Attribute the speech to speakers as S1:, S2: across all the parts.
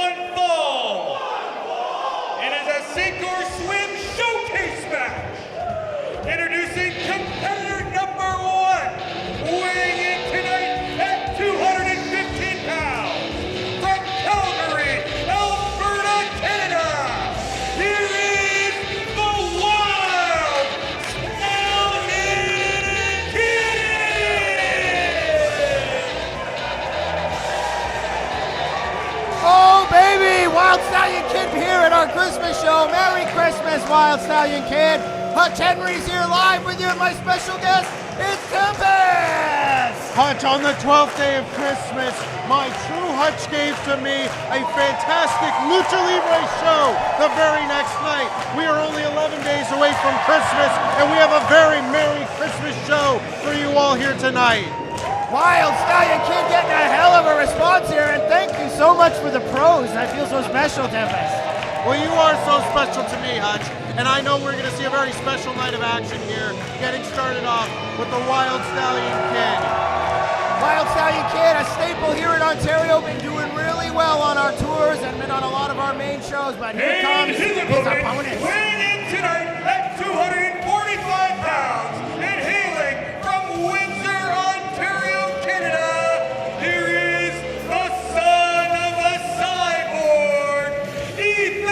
S1: one fall. It is a sink or swim showcase match. Introducing competitor number 1, weighing in tonight at 215 pounds, from Calgary, Alberta, Canada. Here is the Wild Stallion Kid!
S2: Oh baby, Wild Stallion Kid here at our Christmas show. Merry Christmas, Wild Stallion Kid. Hutch Henry's here live with you, and my special guest is Tempest!
S3: Hutch, on the 12th day of Christmas, my true Hutch gave to me a fantastic Lucha Libre show the very next night. We are only 11 days away from Christmas, and we have a very Merry Christmas show for you all here tonight.
S2: Wild Stallion Kid getting a hell of a response here, and thank you so much for the pros. I feel so special, Tempest.
S3: Well, you are so special to me, Hutch, and I know we're going to see a very special night of action here, getting started off with the Wild Stallion Kid.
S2: Wild Stallion Kid, a staple here in Ontario, been doing really well on our tours and been on a lot of our main shows, but here comes his opponent.
S1: Weighing in tonight at 245 pounds and hailing from Windsor, Ontario, Canada, here is the son of a cyborg, Ethan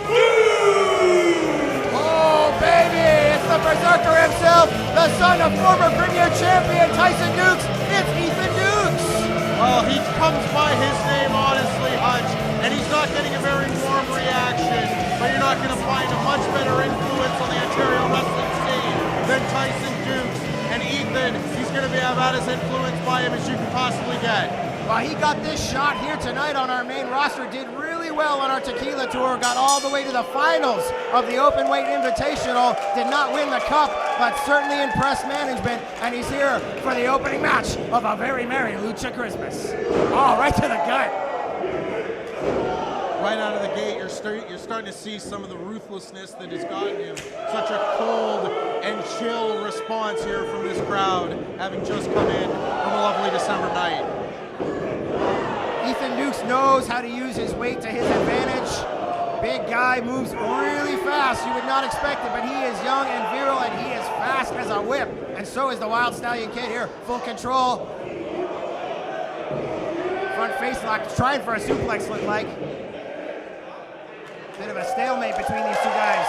S1: Lucha!
S2: Oh baby, it's the Berserker himself, the son of former Premier Champion Tyson Dux. It's Ethan Dux.
S3: Well, he comes by his name, honestly, Hutch, and he's not getting a very warm reaction, but you're not going to find a much better influence on the Ontario wrestling scene than Tyson Dux. And Ethan, he's going to be about as influenced by him as you can possibly get.
S2: Well, he got this shot here tonight on our main roster, did really well on our tequila tour, got all the way to the finals of the Openweight Invitational, did not win the cup, but certainly impressed management, and he's here for the opening match of a very merry Lucha Christmas. Oh, right to the gut.
S3: Right out of the gate, you're starting to see some of the ruthlessness that has gotten him such a cold and chill response here from this crowd, having just come in from a lovely December night.
S2: Ethan Dux knows how to use his weight to his advantage. Big guy, moves really fast. You would not expect it, but he is young and virile, and he is fast as a whip. And so is the Wild Stallion Kid here. Full control. Front face lock, trying for a suplex, look like. Bit of a stalemate between these two guys.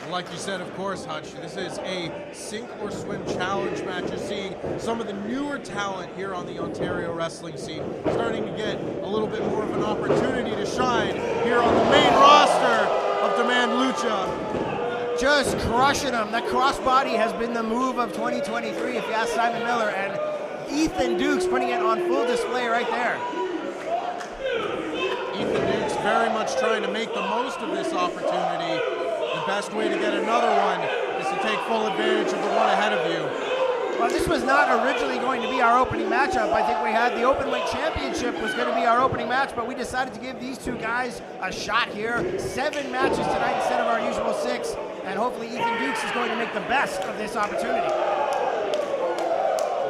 S3: Like you said, of course, Hutch, this is a sink or swim challenge match. You're seeing some of the newer talent here on the Ontario wrestling scene starting to get a little bit more of an opportunity to shine here on the main roster of Demand Lucha.
S2: Just crushing them. The crossbody has been the move of 2023, if you ask Simon Miller, and Ethan Dux putting it on full display right there.
S3: Ethan Dux very much trying to make the most of this opportunity. The best way to get another one is to take full advantage of the one ahead of you.
S2: Well, this was not originally going to be our opening matchup. I think we had the Openweight Championship was going to be our opening match, but we decided to give these two guys a shot here. 7 matches tonight instead of our usual 6, and hopefully Ethan Dux is going to make the best of this opportunity.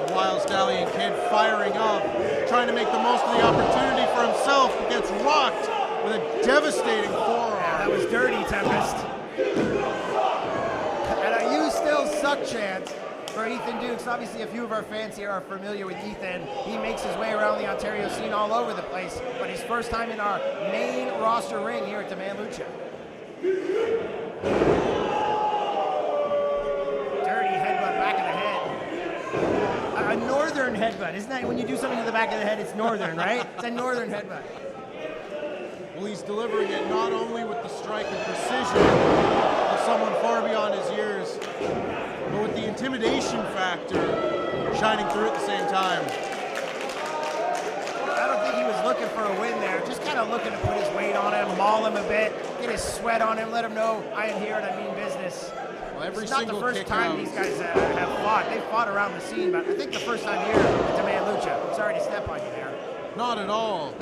S3: The Wild Stallion Kid firing up, trying to make the most of the opportunity for himself, but gets rocked with a devastating forearm.
S2: Yeah, that was dirty, Tempest. And a "you still suck" chant for Ethan Dux. Obviously, a few of our fans here are familiar with Ethan. He makes his way around the Ontario scene all over the place, but his first time in our main roster ring here at Demand Lucha. Dirty headbutt back of the head. A northern headbutt. Isn't that when you do something to the back of the head, it's northern, right? It's a northern headbutt.
S3: Well, he's delivering it not only with the strike and precision of someone far beyond his years, but with the intimidation factor shining through at the same time.
S2: I don't think he was looking for a win there, just kind of looking to put his weight on him, maul him a bit, get his sweat on him, let him know I am here and I mean business.
S3: Well,
S2: It's not the first time these guys have fought. They've fought around the scene, but I think the first time here at Demand Lucha. Sorry to step on you there.
S3: Not at all.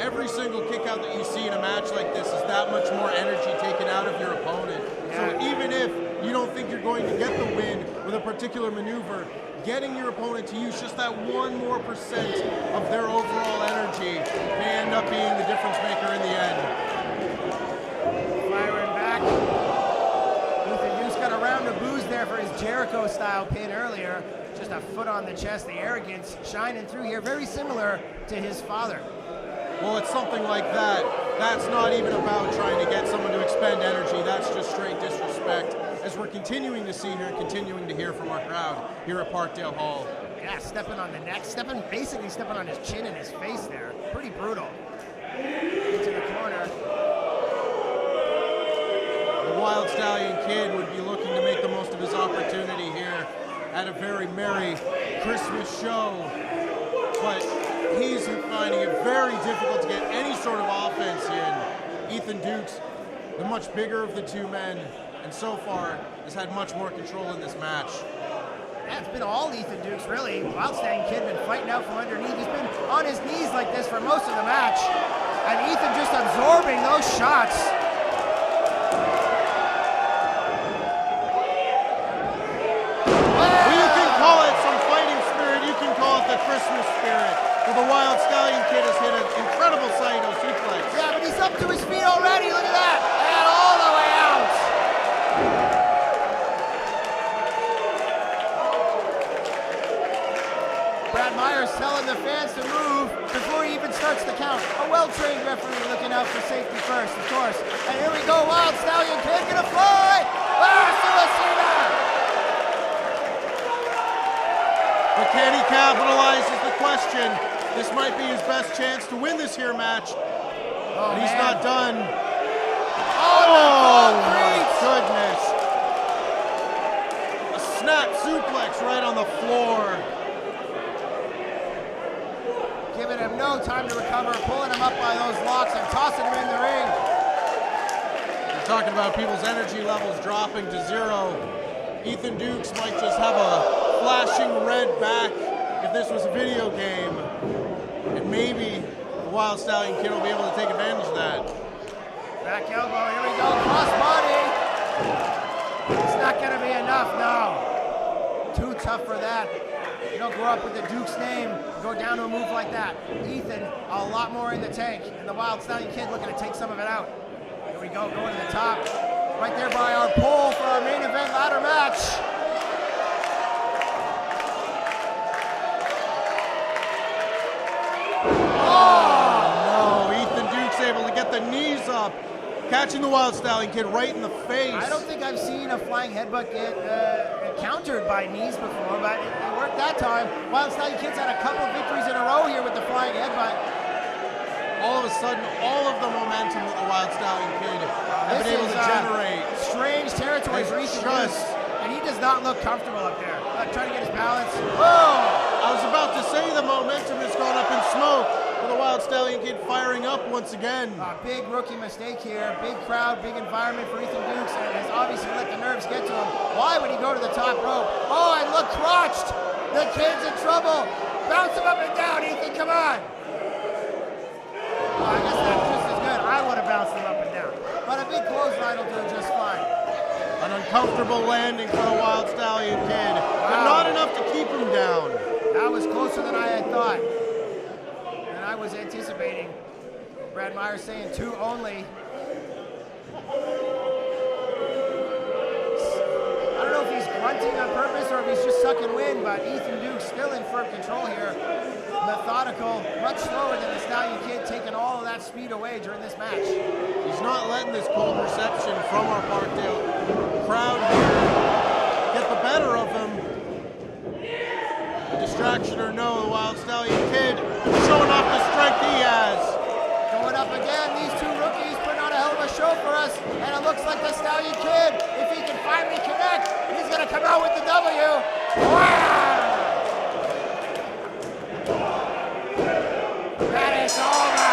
S3: Every single kick out that you see in a match like this is that much more energy taken out of your opponent. So even if you don't think you're going to get the win with a a particular maneuver, getting your opponent to use just that 1% more of their overall energy may end up being the difference maker in the end.
S2: Firing back. Ethan Dukes got a round of booze there for his Jericho-style pin earlier. Just a foot on the chest, the arrogance shining through here, very similar to his father.
S3: Well, it's something like that. That's not even about trying to get someone to expend energy. That's just straight disrespect, as we're continuing to see here and continuing to hear from our crowd here at Parkdale Hall.
S2: Yeah, stepping on the neck, basically stepping on his chin and his face there. Pretty brutal. Into the corner.
S3: The Wild Stallion Kid would be looking to make the most of his opportunity here at a very merry Christmas show, but he's finding it very difficult to get any sort of offense in. Ethan Dukes, the much bigger of the two men, and so far has had much more control in this match.
S2: Yeah, it's been all Ethan Dukes, really. Wild Stallion Kid been fighting out from underneath. He's been on his knees like this for most of the match, and Ethan just absorbing those shots.
S3: Christmas spirit. Well, the Wild Stallion Kid has hit an incredible Saito suplex.
S2: Yeah, but he's up to his feet already. Look at that. And all the way out. Brad Myers telling the fans to move before he even starts the count. A well-trained referee looking out for safety first, of course. And here we go. Wild Stallion Kid gonna fly. Suicida.
S3: But can he capitalize is the question. This might be his best chance to win this here match.
S2: Oh,
S3: but he's
S2: man.
S3: not done.
S2: Oh
S3: my goodness. A snap suplex right on the floor.
S2: Giving him no time to recover, pulling him up by those locks and tossing him in the ring.
S3: We're talking about people's energy levels dropping to zero. Ethan Dukes might just have a flashing red back if this was a video game, and maybe the Wild Stallion Kid will be able to take advantage of that.
S2: Back elbow, here we go, cross body. It's not gonna be enough, no. Too tough for that. You don't grow up with the Duke's name, go down to a move like that. Ethan, a lot more in the tank, and the Wild Stallion Kid looking to take some of it out. Here we go, going to the top. Right there by our pole for our main event ladder match.
S3: Oh, no, Ethan Dukes able to get the knees up, catching the Wild Stallion Kid right in the face.
S2: I don't think I've seen a flying headbutt get countered by knees before, but it worked that time. Wild Stallion Kid's had a couple of victories in a row here with the flying headbutt.
S3: All of a sudden, all of the momentum that the Wild Stallion Kid have been able to generate.
S2: Strange territory for Ethan Dukes, and he does not look comfortable up there. Trying to get his balance.
S3: Whoa! I was about to say the momentum has gone up in smoke for the Wild Stallion Kid firing up once again.
S2: Big rookie mistake here. Big crowd, big environment for Ethan Dukes, and has obviously let the nerves get to him. Why would he go to the top rope? Oh, and look, crotched. The kid's in trouble. Bounce him up and down, Ethan, come on. I guess that's just as good. I would have bounced him up and down. But a big clothesline will do just fine.
S3: An uncomfortable landing for the Wild Stallion Kid, but not enough to keep him down.
S2: That was closer than I had thought. And I was anticipating. Brad Myers saying 2 only. I don't know if he's grunting on purpose or if he's just sucking wind, but Ethan Dukes still in firm control here. Methodical, much slower than the Stallion Kid, taking all of that speed away during this match.
S3: He's not letting this cold reception from our Parkdale crowd here get the better of him. Distraction or no, the Wild Stallion Kid showing off the strength he has.
S2: Going up again, these two rookies putting on a hell of a show for us, and it looks like the Stallion Kid, if he can finally connect, he's gonna come out with the W. Wow! That is over!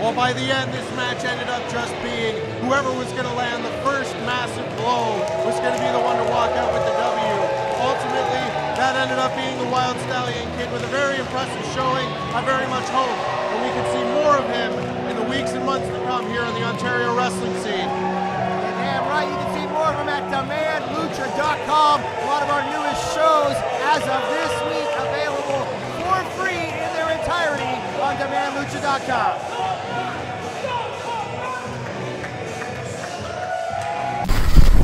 S3: Well, by the end, this match ended up just being whoever was going to land the first massive blow going to be the one to walk out with the W. Ultimately, that ended up being the Wild Stallion Kid with a very impressive showing. I very much hope that we can see more of him in the weeks and months to come here on the Ontario wrestling scene.
S2: You're damn right. You can see more of him at demandlucha.com. A lot of our newest shows as of this week available for free in their entirety on demandlucha.com.